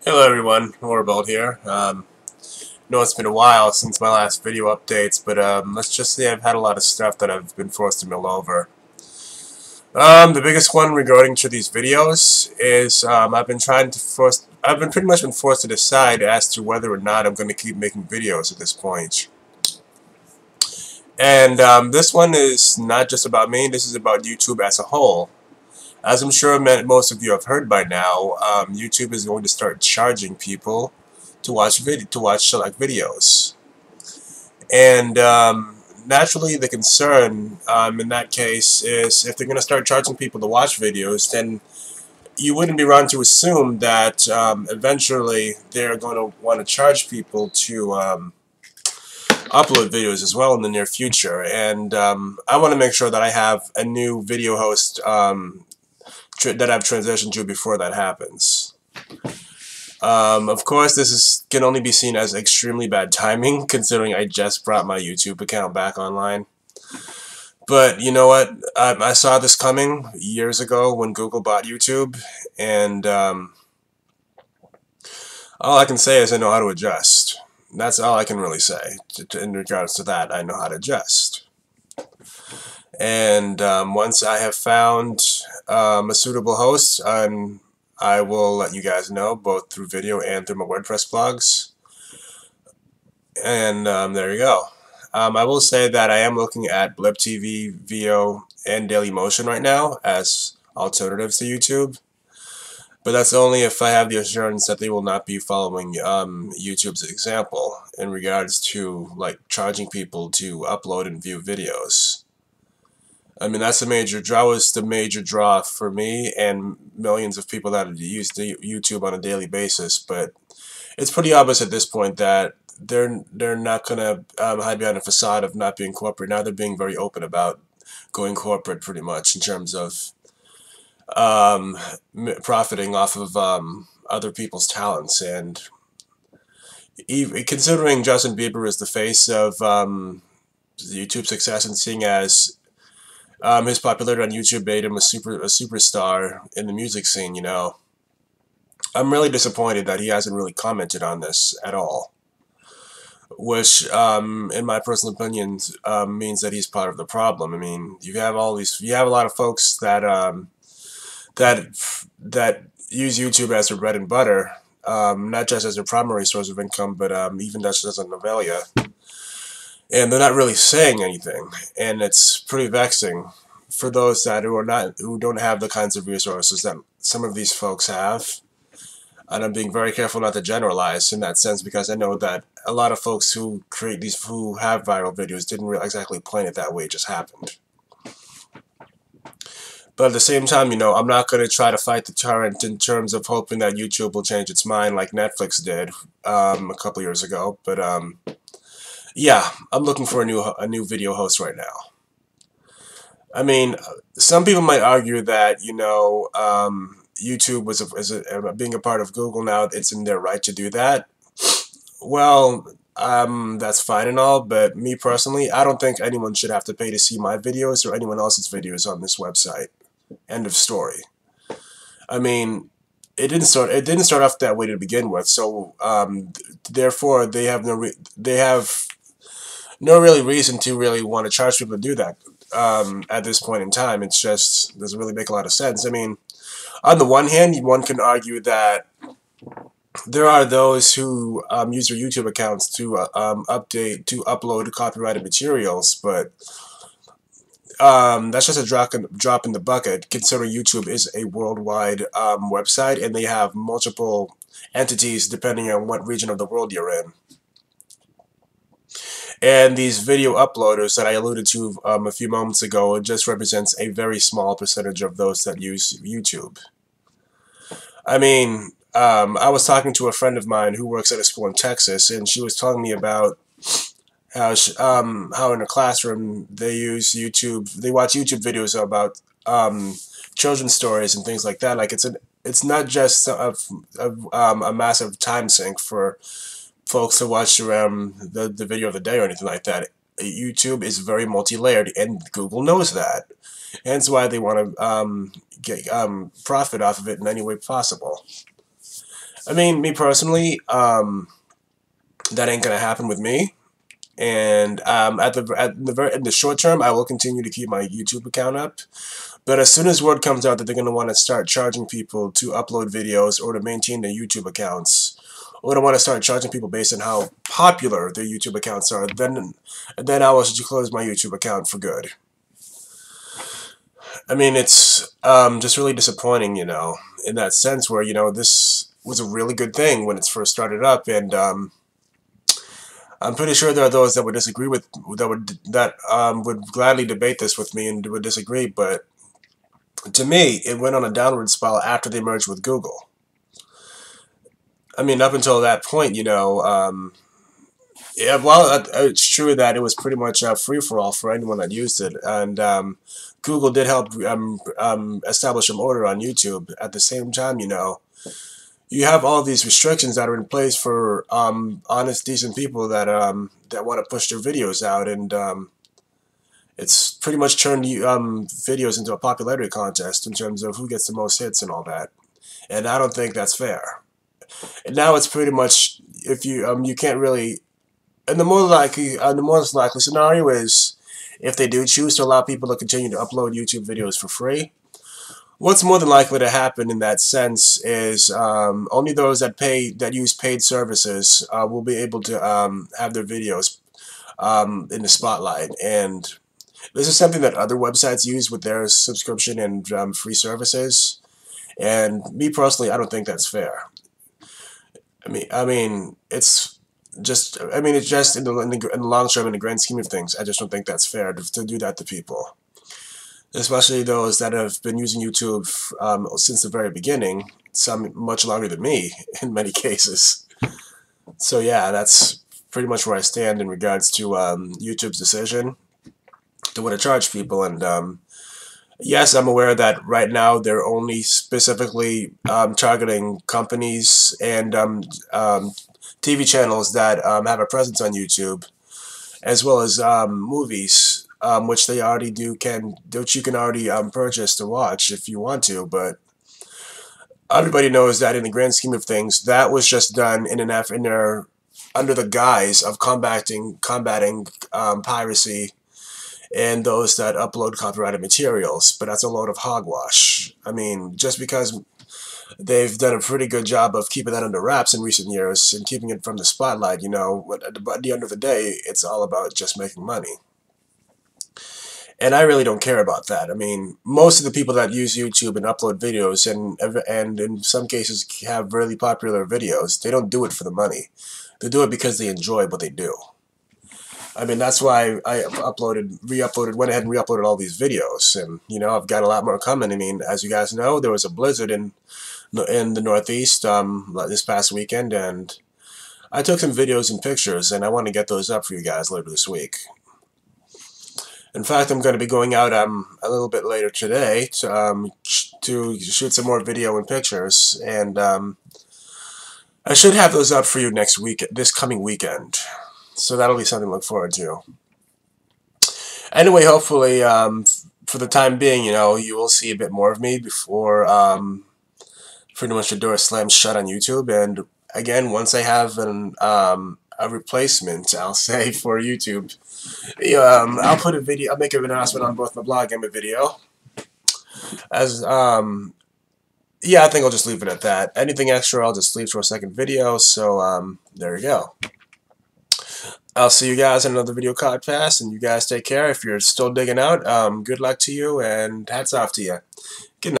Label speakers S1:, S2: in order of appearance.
S1: Hello everyone, Horrible here. Know it's been a while since my last video updates, but let's just say I've had a lot of stuff that I've been forced to mill over. The biggest one regarding to these videos is I've been pretty much been forced to decide as to whether or not I'm going to keep making videos at this point. And this one is not just about me, this is about YouTube as a whole. As I'm sure most of you have heard by now, YouTube is going to start charging people to watch select videos, and naturally, the concern in that case is if they're going to start charging people to watch videos, then you wouldn't be wrong to assume that eventually they're going to want to charge people to upload videos as well in the near future. And I want to make sure that I have a new video host that I've transitioned to before that happens. Of course, can only be seen as extremely bad timing, considering I just brought my YouTube account back online. But you know what? I saw this coming years ago when Google bought YouTube, and all I can say is I know how to adjust. That's all I can really say in regards to that. I know how to adjust. And once I have found a suitable host, I will let you guys know, both through video and through my WordPress blogs. And there you go. I will say that I am looking at Blip TV, VO, and Dailymotion right now as alternatives to YouTube. But that's only if I have the assurance that they will not be following YouTube's example in regards to like charging people to upload and view videos. I mean, that's the major draw for me and millions of people that use YouTube on a daily basis. But it's pretty obvious at this point that they're not gonna hide behind a facade of not being corporate. Now they're being very open about going corporate, pretty much in terms of profiting off of other people's talents. And even considering Justin Bieber is the face of YouTube success, and seeing as his popularity on YouTube made him a superstar in the music scene, you know, I'm really disappointed that he hasn't really commented on this at all. Which, in my personal opinion, means that he's part of the problem. I mean, you have a lot of folks that that use YouTube as their bread and butter, not just as their primary source of income, but even just as a novella. And they're not really saying anything, and it's pretty vexing for those who don't have the kinds of resources that some of these folks have. And I'm being very careful not to generalize in that sense, because I know that a lot of folks who have viral videos didn't really exactly plan it that way. It just happened. But at the same time, you know, I'm not going to try to fight the torrent in terms of hoping that YouTube will change its mind like Netflix did a couple years ago. But yeah, I'm looking for a new video host right now. I mean, some people might argue that, you know, YouTube being a part of Google now, it's in their right to do that. Well, that's fine and all, but me personally, I don't think anyone should have to pay to see my videos or anyone else's videos on this website. End of story. I mean, it didn't start off that way to begin with, so therefore they have no really reason to really want to charge people to do that at this point in time. It's just doesn't really make a lot of sense. I mean, on the one hand, one can argue that there are those who use their YouTube accounts to upload copyrighted materials, but that's just a drop in the bucket, considering YouTube is a worldwide website, and they have multiple entities depending on what region of the world you're in. And these video uploaders that I alluded to a few moments ago, it just represents a very small percentage of those that use YouTube. I mean, I was talking to a friend of mine who works at a school in Texas, and she was telling me about how in a classroom they watch YouTube videos about children's stories and things like that. Like it's not just a massive time sink for folks to watch the video of the day or anything like that. YouTube is very multi-layered, and Google knows that. Hence why they want to get profit off of it in any way possible. I mean, me personally, that ain't gonna happen with me. And in the short term, I will continue to keep my YouTube account up. But as soon as word comes out that they're gonna want to start charging people to upload videos or to maintain their YouTube accounts, or to want to start charging people based on how popular their YouTube accounts are, then I will close my YouTube account for good. I mean, it's just really disappointing, in that sense where, this was a really good thing when it first started up, and I'm pretty sure there are those that would disagree with would gladly debate this with me and would disagree, but to me, it went on a downward spiral after they merged with Google. I mean, up until that point, yeah, well, it's true that it was pretty much a free-for-all for anyone that used it, and Google did help establish an order on YouTube. At the same time, you have all these restrictions that are in place for honest, decent people that want to push their videos out, and it's pretty much turned videos into a popularity contest in terms of who gets the most hits and all that, and I don't think that's fair. And now it's pretty much if you can't really, and the most likely scenario is if they do choose to allow people to continue to upload YouTube videos for free. What's more than likely to happen in that sense is only those that use paid services will be able to have their videos in the spotlight, and this is something that other websites use with their subscription and free services. And me personally, I don't think that's fair. It's just, it's just in the long term, in the grand scheme of things, I just don't think that's fair to do that to people, especially those that have been using YouTube since the very beginning, some much longer than me in many cases. So yeah, that's pretty much where I stand in regards to YouTube's decision to want to charge people. And yes, I'm aware that right now they're only specifically targeting companies and TV channels that have a presence on YouTube, as well as movies, which they already which you can already purchase to watch if you want to. But everybody knows that in the grand scheme of things, that was just done under the guise of combating piracy and those that upload copyrighted materials. But that's a load of hogwash. I mean, just because they've done a pretty good job of keeping that under wraps in recent years and keeping it from the spotlight, but at the end of the day, it's all about just making money. And I really don't care about that. I mean, most of the people that use YouTube and upload videos and in some cases have really popular videos, they don't do it for the money. They do it because they enjoy what they do. I mean, that's why I went ahead and re-uploaded all these videos, and I've got a lot more coming. I mean, as you guys know, there was a blizzard in the Northeast this past weekend, and I took some videos and pictures, and I want to get those up for you guys later this week. In fact, I'm going to be going out a little bit later today to shoot some more video and pictures, and I should have those up for you this coming weekend. So that'll be something to look forward to. Anyway, hopefully, for the time being, you will see a bit more of me before pretty much the door slams shut on YouTube. And again, once I have a replacement, I'll say, for YouTube, I'll put a video. I'll make an announcement on both my blog and my video. Yeah, I think I'll just leave it at that. Anything extra, I'll just leave for a second video. So there you go. I'll see you guys in another video podcast, and you guys take care. If you're still digging out, good luck to you, and hats off to you. Good night.